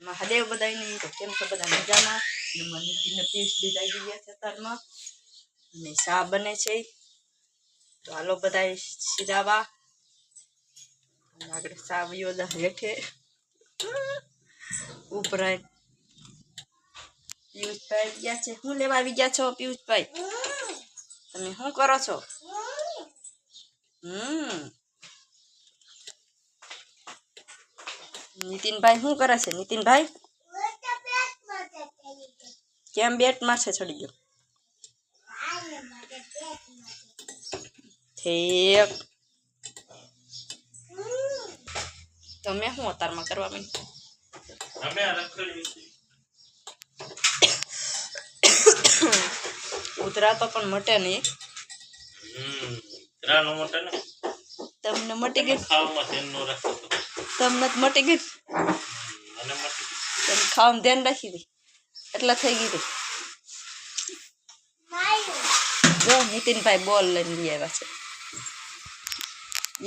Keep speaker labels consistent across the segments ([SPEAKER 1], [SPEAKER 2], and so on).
[SPEAKER 1] મહાદેવ બધાને તો કેમ છો બધા મજામાં. નીતિને પીસ બીજા આવી ગયા છે અત્યારમાં અને ચા બને છે. તો હાલો બધા શીરાવા આગળ ચા બધા હેઠે ઉપરાય પિયુષભાઈ ગયા છે. શું લેવા આવી ગયા છો પિયુષભાઈ? તમે શું કરો છો? નીતિનભાઈ શું કરે છે? નીતિનભાઈ કેમ બેટમાં છે ચડી ગયો? ઠીક. તમે શું અતારમાં કરવા માંડ્યા? ઉતરા તો પણ મટે નહીં. તમને મટી ગઈ? તમને જ મટી ગઈ. તમે ખાવાનું ધ્યાન રાખી દે એટલા થઈ ગઈ હતી. જો નીતિનભાઈ બોલ લઈને લઈ આવ્યા છે.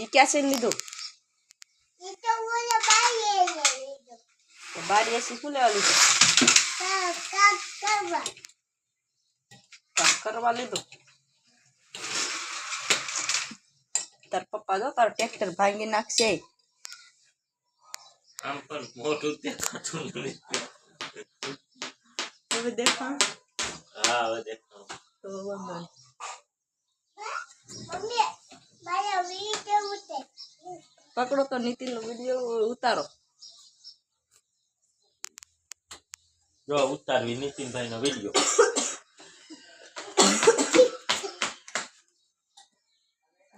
[SPEAKER 1] એ ક્યાં છે લીધું? બારી એસી શું લેવા લીધું? કરવા લીધું. તાર પપ્પા જો તાર ટ્રેક્ટર ભાંગી નાખશે. આમ પણ મોટું દેખાતું નથી. હવે દેખાણ? હા હવે દેખાણ. તો વાંધો નહીં. પકડો તો નીતિનનો વિડીયો ઉતારો. જો ઉતારવી નીતિનભાઈનો વિડીયો.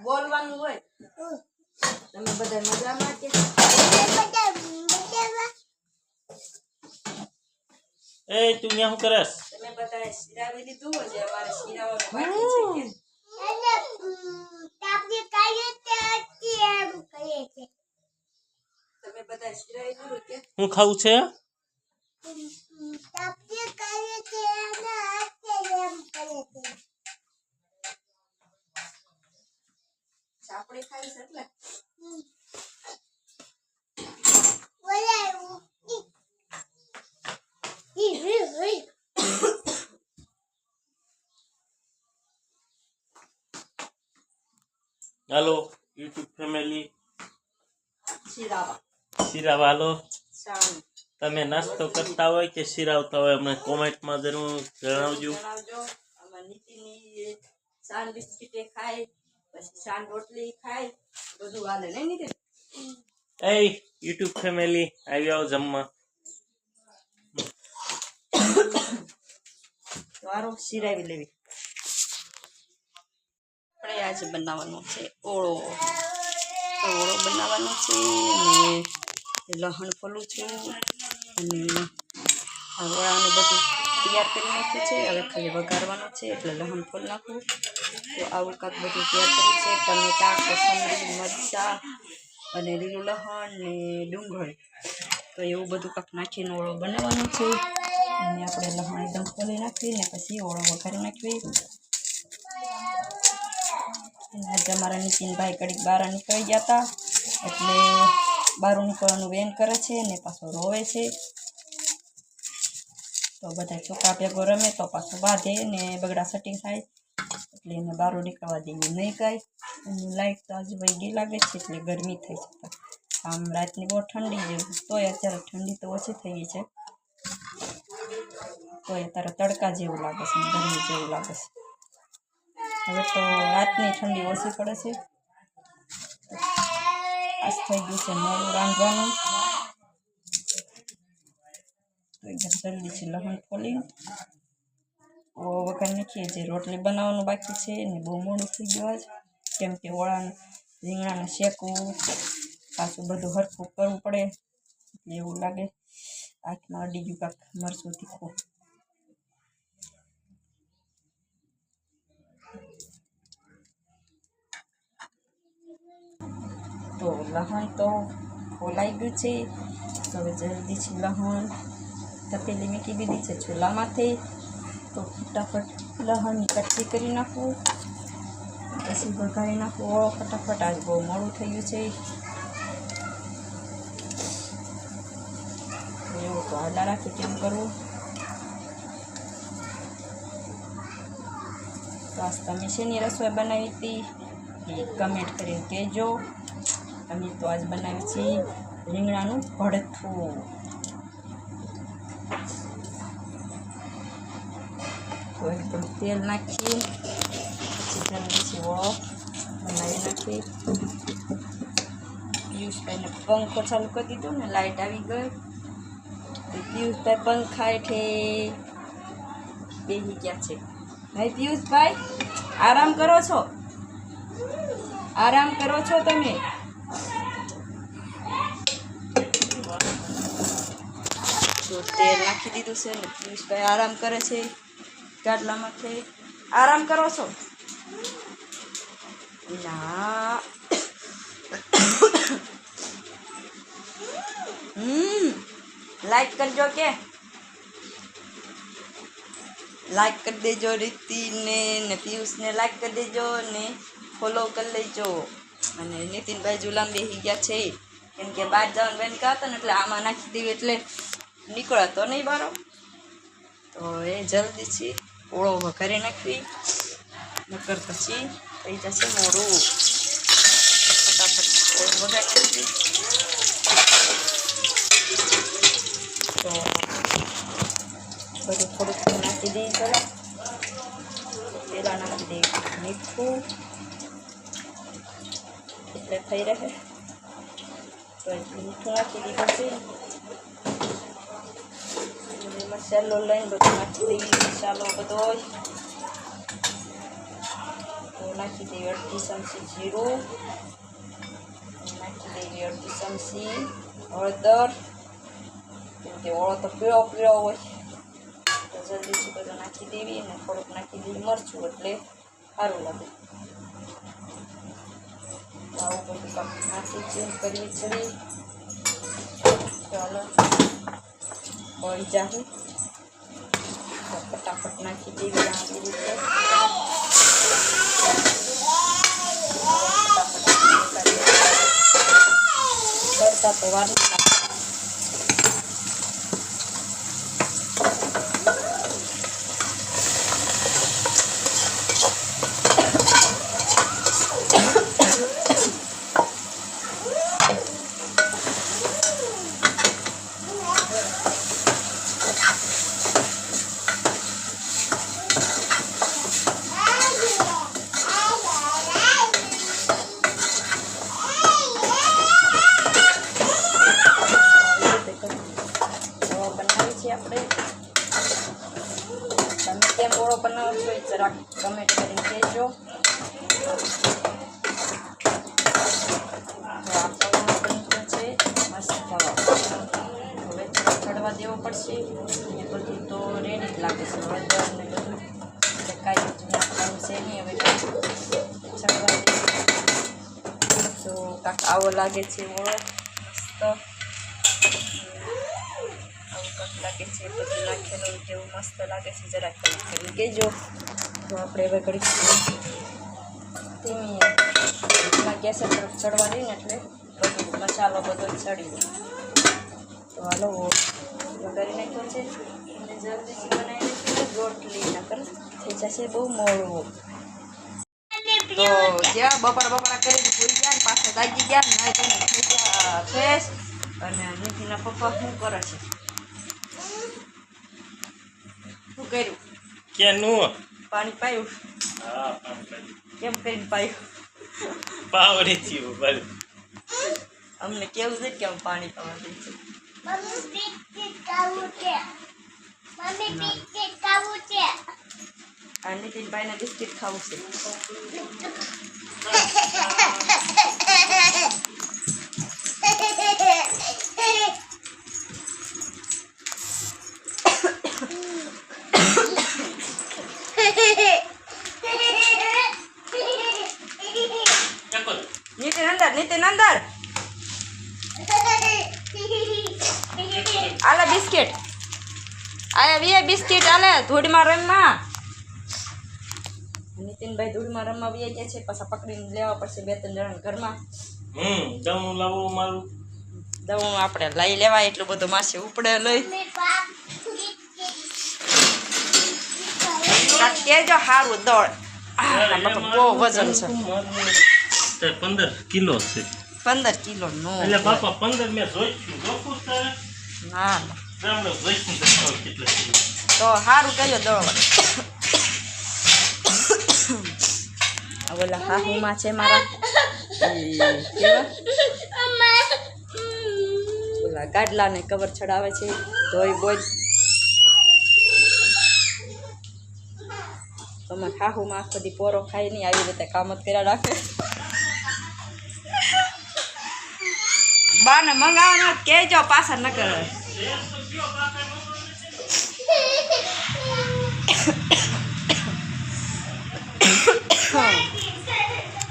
[SPEAKER 1] બોલવાનું હોય. તમે બધા મજામાં કે? એ તું અહીંયા શું કરસ? તમે બધા શીરાવી દીધું છે. અમારે શીરાવાનું બાકી છે કે? તમે બધા શીરાવી દીધું કે? હું ખાવું છે? સાપડી ખાઈ છે એટલે હાલો યુટ્યુબ ફેમિલી શીરાવા હાલો. તમે નાસ્તો કરતા હોય કે શીરાવતા હોય અમને કોમેન્ટમાં જરૂર જણાવજો. નીતિની સાન બિસ્કીટે ખાય પછી સાન રોટલી ખાય બધું હાલે નહીં નીતિન? એ યુટ્યુબ ફેમિલી આવી આવો જમવા. વારો શીરાવી લેવી. આપણે આજે બનાવવાનો છે ઓળો. ઓળો બનાવવાનો છે ને લહણ ફોલું છું અને ઓળાનું બધું તૈયાર કરી નાખ્યું છે. હવે ખાલી વઘારવાનો છે એટલે લહણ ફોલ નાખવું. તો આવું કાંક બધું તૈયાર કર્યું છે. ટમેટા, કોથમરી, મરચાં અને લીલું લહણ ને ડુંગળી. તો એવું બધું કાંક નાખીને ઓળો બનાવવાનો છે. અને આપણે લહણ એકદમ ખોલી નાખવી ને પછી ઓળો વઘારી નાખવી. આજે અમારા નીતિનભાઈ કડીક બહાર નીકળી ગયા હતા એટલે બહાર નીકળવાનું વેન કરે છે ને પાછો રોવે છે. તો બધા છોકરા ભેગો રમે તો પાછો બાંધે ને બગડા સટી થાય એટલે એને બહાર નીકળવા દેવી નહીં કાંઈ. અને લાઈટ તો આજે ભાઈ ગઈ લાગે છે એટલે ગરમી થઈ છે. આમ રાતની બહુ ઠંડી જેવું તોય અત્યારે ઠંડી તો ઓછી થઈ ગઈ છે. તોય અત્યારે તડકા જેવું લાગે છે ગરમી જેવું લાગે છે. હવે તો રાતની ઠંડી ઓછી પડે છે. આજ થઈ ગયું છે મોડું રાંધવાનું. તો એકદમ જલ્દીથી લહણ ખોલી વઘાર નાખીએ. જે રોટલી બનાવવાનું બાકી છે ને બહુ મોડું થઈ ગયું આજ કેમ કે ઓળાને રીંગણાને શેકવું પાછું બધું હરખું કરવું પડે એટલે એવું લાગે હાથમાં અડી ગયું કાંક મરચું તીખું. તો લહણ તો ખોલાઈ ગયું છે. હવે જલ્દીથી લહણ તપેલી મૂકી દીધી છે ચૂલામાંથી. તો ફટાફટ લહણની કટકી કરી નાખવું પછી વઘારી નાખવું ઓળો ફટાફટ. આજ બહુ મોડું થઈ ગયું છે. એવું તો આડા રાખી કેમ કરવું. તો આજ તમે શેની રસોઈ બનાવી હતી એ કમેન્ટ કરીને કહેજો. અમે તો આજ બનાવી છે રીંગણાનું ભડથું. તો થોડું તેલ નાખી પછી જલ્દીથી ઓળો બનાવી નાખી. પિયુષભાઈને પંખો ચાલુ કરી દીધો ને લાઇટ આવી ગઈ. પિયુષભાઈ પંખા હેઠે બેસી ગયા છે. ભાઈ પિયુષભાઈ આરામ કરો છો? આરામ કરો છો તમે? તો તેલ નાખી દીધું છે ને પિયુષભાઈ આરામ કરે છે ગાડલામાંથી. આરામ કરો છો? ના લાઈક કરજો કે લાઈક કરી દેજો. રીતિને ને પિયુષને લાઈક કરી દેજો ને ફોલો કરી લેજો. અને નીતિનભાઈ જુલામ બેસી ગયા છે કેમ કે બહાર જવાનું બેન કહેતા ને એટલે આમાં નાખી દેવી એટલે નીકળતો નહીં બારો. તો એ જલ્દીથી ઓળો વઘારી નાખવી નકર પછી થઈ જશે મોડું. ફટાફટ ઓળો વઘારી નાખવી. તો બધું થોડુંક નાખી દઈએ. પહેલાં નાખી દઈએ મીઠું એટલે થઈ રહે. તો મીઠું નાખી દીધું છે. મસાલો લઈને બધું નાખી દઈએ. મસાલો બધો તો નાખી દઈએ અડધી ચમચી જીરું, નાખી દઈએ અડધી ચમચી હળદર કેમ કે ઓળો તો પીળો પીળો હોય તો જલ્દીથી બધું નાખી દેવી. અને થોડુંક નાખી દઈએ મરચું એટલે સારું લાગે. આવું બધું નાખી ચેન્જ કરવી ચડી. ચાલો બળી જાય તો ફટાફટ નાખી દેવી. આવી રીતે કરતા તો વાર આપણે. તમે કેમ ઓળો બનાવો છો એ જરાક કમેન્ટ કરીને કહેજો. છે મસ્ત હવે ચડવા દેવો પડશે. એ બધું તો રેડી જ લાગે છે હળદર ને બધું એટલે કાંઈ જ નાખવાનું છે નહીં. હવે ચડવા દે તો કાંક આવો લાગે છે ઓળો મસ્ત લાગે છે. બધું નાખેલું જેવું મસ્ત લાગે છે. જરાક કરી કહેજો. તો આપણે હવે ઘડી ધીમી ગેસ તરફ ચડવા દઈએ ને એટલે બધું મસાલો બધો ચડી જાય. તો હાલો વઘારી નાખ્યો છે અને જલ્દીથી બનાવી નાખ્યું. રોટલી નકર થઈ જશે બહુ મોડું. તો જ્યાં બપોરા કરીને ભૂલી ગયા ને પાછા જાગી ગયા ને થઈ ગયા ફ્રેશ. અને નીતિના પપ્પા શું કરે છે? શું કર્યું?
[SPEAKER 2] કેનું
[SPEAKER 1] પાણી પાયું?
[SPEAKER 2] હા પાણી
[SPEAKER 1] કેમ કરીને પાયું?
[SPEAKER 2] પાવડી થયું ભલે.
[SPEAKER 1] અમને કેવું છે કે પાણી પાવા દે છે. આ નીતિનભાઈને બિસ્કિટ ખાવું છે. નીતિન અંદર આલે બિસ્કિટ આયા વીએ બિસ્કિટ આલે ધૂળમાં રમવા. નીતિનભાઈ ધૂળમાં રમવા વી ગયા છે. પાછા પકડીને લેવા પડશે બે ત્રણ જણા ઘરમાં.
[SPEAKER 2] દમું લાવો મારું
[SPEAKER 1] દઉં આપણે લઈ લેવાય એટલું બધું માસી ઉપડે લઈ કેજો સારું દોડ બહુ વજન છે
[SPEAKER 2] 15 કિલો છે
[SPEAKER 1] 15 કિલો નો
[SPEAKER 2] એટલે બાપા 15 મેં જોઈશું જોખું તારે
[SPEAKER 1] ના
[SPEAKER 2] ગામડે જોઈશું તો કેટલા કિલો
[SPEAKER 1] તો સારું કહેજો દોડ ઓલા હાહુમાં છે મારા ઓલા ગાડલાને કવર ચડાવે છે ધોઈ બોય તમારે હાહુમાં આખો દી પોરો ખાઈ નહીં આવી રીતે કામ જ કર્યા રાખે બાને મંગાવવાનો કહેજો પાછા ન કરે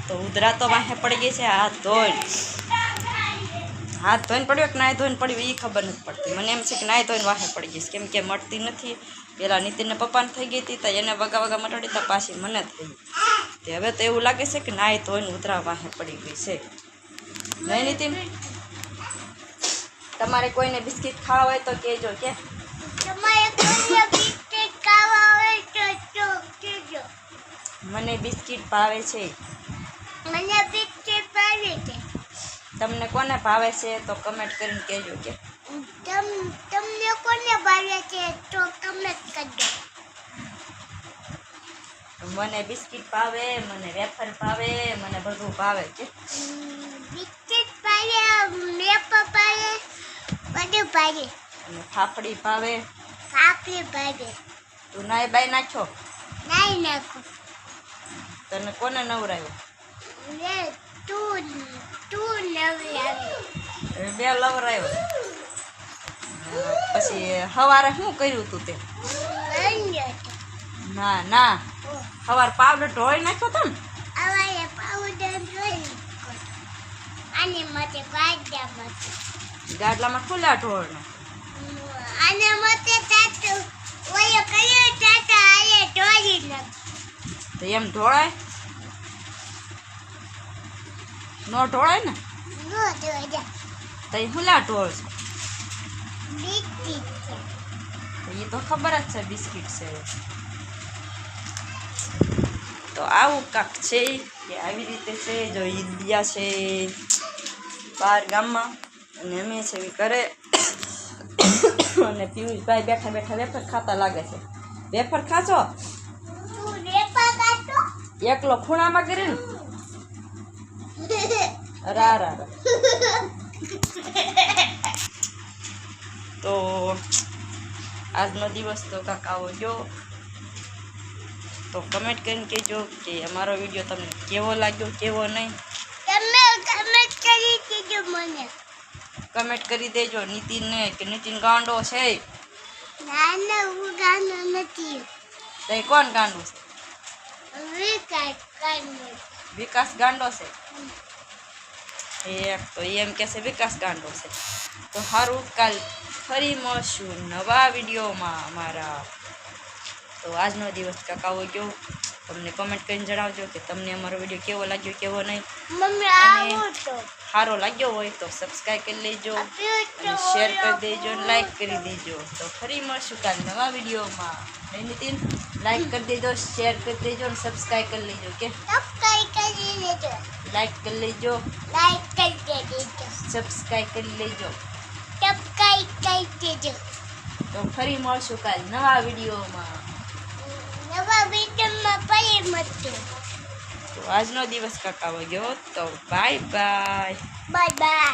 [SPEAKER 1] તો ઉધરા તો વાહે પડી ગઈ છે હાથ ધોઈને પડ્યો કે નાય ધોઈને પડ્યું એ ખબર નથી પડતી મને એમ છે કે નાય ધોઈને વાહે પડી ગઈ કેમ કે મળતી નથી પેલા નીતિનને પપ્પાને થઈ ગઈ હતી તો એને વગા મટાડી તો પાછી મને થઈ ગઈ હવે તો એવું લાગે છે કે નાય ધોઈને ઉધરા વાહે પડી ગઈ છે નહીં નીતિન તમારે કોઈને બિસ્કિટ ખાવા હોય તો કહેજો કે મને બિસ્કિટ ભાવે છે તમને કોને ભાવે છે તો કમેન્ટ કરીને કહેજો કે
[SPEAKER 3] તમને કોને ભાવે છે તો કમેન્ટ કરજો
[SPEAKER 1] મને બિસ્કિટ ભાવે મને વેફર ભાવે મને બધું ભાવે કે
[SPEAKER 3] બિસ્કિટ ભાવે વેફર ભાવે બધું ભાવે
[SPEAKER 1] અને ફાફડી ભાવે
[SPEAKER 3] કાપી ભાવે
[SPEAKER 1] તું નાય બાઈ નાખ્યો
[SPEAKER 3] નહીં નાખો
[SPEAKER 1] તને કોને નવરાયો
[SPEAKER 3] લે તું નવરાવી
[SPEAKER 1] બે લવરાયો પછી સવારે શું કર્યું તું તે ના સવાર પાવડર ઢોળી નાખ્યો તો ને
[SPEAKER 3] અવાય પાવડર જોઈ આને માટે ગાડા માટે
[SPEAKER 1] ગાડલામાં ખુલ્લા ઢોળ
[SPEAKER 3] આને માટે તાતો ઓય કયો તાતો આલે ઢોળી નાખ
[SPEAKER 1] તો એમ ઢોળાય નો ઢોળાય ને
[SPEAKER 3] નો જોજા
[SPEAKER 1] તો એ ખુલ્લા ઢોળ છે
[SPEAKER 3] બિસ્કિટ
[SPEAKER 1] એ તો ખબર જ છે બિસ્કિટ છે તો આવું કાંક છે કે આવી રીતે છે જો ઈદિયા છે બહાર ગામમાં અને અમે છે એ કરે અને પિયુષભાઈ બેઠા બેઠા વેફર ખાતા લાગે છે વેફર ખાશો
[SPEAKER 3] તું રેપા કાટો
[SPEAKER 1] એકલો ખૂણામાં કરીને રા તો આજનો દિવસ તો કાંક આવો જો તો કમેન્ટ કરીને કહેજો કે અમારો વિડીયો તમને કેવો લાગ્યો કેવો નહીં
[SPEAKER 3] તમે કમેન્ટ કરી દેજો મને
[SPEAKER 1] કમેન્ટ કરી દેજો નીતિનને કે નીતિન ગાંડો છે
[SPEAKER 3] ના હું ગાનો નથી
[SPEAKER 1] તો એ કોણ ગાંડો છે
[SPEAKER 3] વિકાસ ગાનો
[SPEAKER 1] વિકાસ ગાંડો છે એક તો એમ કે છે વિકાસ ગાંડો છે તો સારું કાલ ફરી મળશું નવા વિડીયોમાં અમારા તો આજનો દિવસ કાકાઓ ગયો તમને કમેન્ટ કરીને જણાવજો કે તમને અમારો વિડીયો કેવો લાગ્યો કેવો નહીં
[SPEAKER 3] મમ્મી
[SPEAKER 1] અને
[SPEAKER 3] આવો તો
[SPEAKER 1] સારો લાગ્યો હોય તો સબસ્ક્રાઈબ કરી લેજો અને શેર કરી દેજો અને લાઈક કરી દેજો તો ફરી મળશું કાલ નવા વિડીયોમાં નીતિન લાઈક કરી દેજો શેર કરી દેજો અને સબસ્ક્રાઈબ કરી લેજો કે
[SPEAKER 3] સબસ્ક્રાઇબ કરી દેજો
[SPEAKER 1] લાઈક કરી લેજો
[SPEAKER 3] લાઈક કરી દેજો
[SPEAKER 1] સબસ્ક્રાઈબ કરી લેજો
[SPEAKER 3] સબસ્ક્રાઇબ કરી દેજો
[SPEAKER 1] તો ફરી મળશું કાલ નવા વિડીયોમાં
[SPEAKER 3] નવા વિડીયોમાં ફરી મળશું
[SPEAKER 1] તો આજનો દિવસ કાકાઓ ગયો તો બાય બાય
[SPEAKER 3] બાય બાય